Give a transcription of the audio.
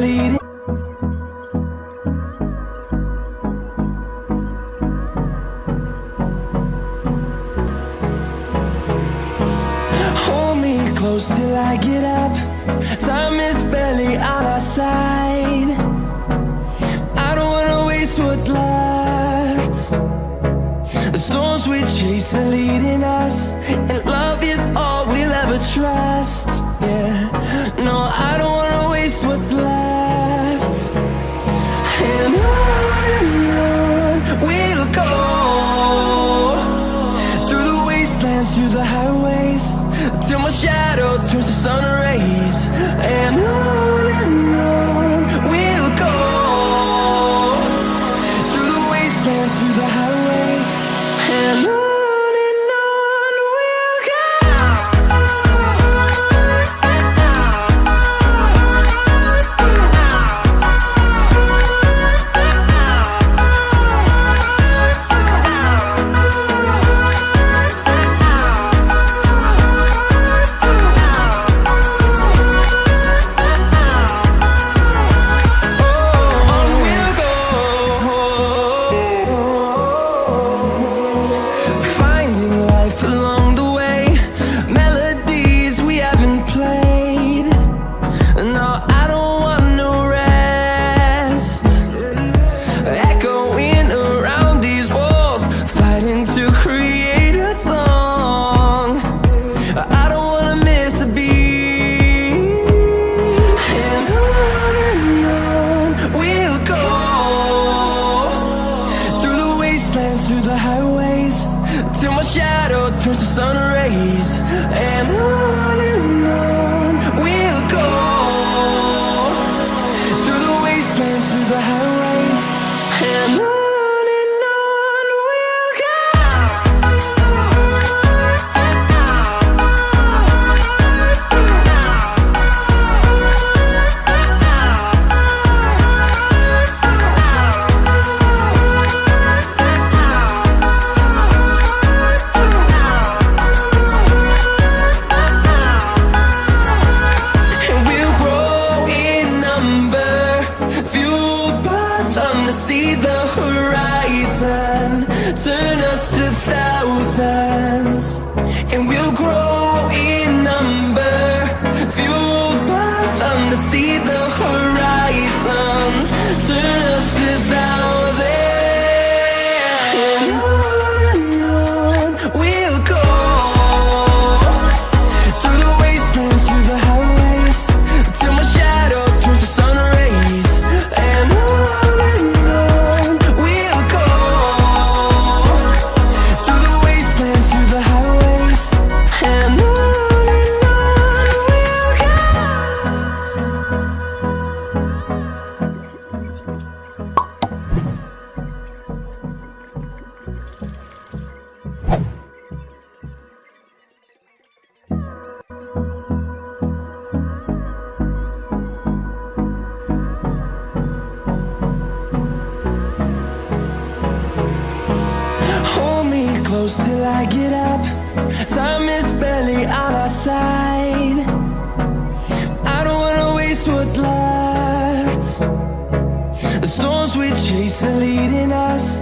leading. Hold me close till I get up. Time is barely on our side. I don't wanna waste what's left. The storms we chase are leading us, and love is all we'll ever trust. Yeah, no, I don't wanna waste what's left. And on we'll go, through the wastelands, through the highways, till my shadow turns to sun rays. And on we'll go, through the wastelands, through the highways, and on we'll go. Through the highways, till my shadow turns to sun rays. And on we'll go, through the wastelands, through the highways, and on we'll go. See the horizon turn us to thousands, and we'll grow in number, fueled by them to see the horizon turn us to thousands. And on we'll go, through the wastelands, through the highways, till my shadow turns to sun rays. And close till I get up. Time is barely on our side. I don't wanna waste what's left. The storms we chase are leading us,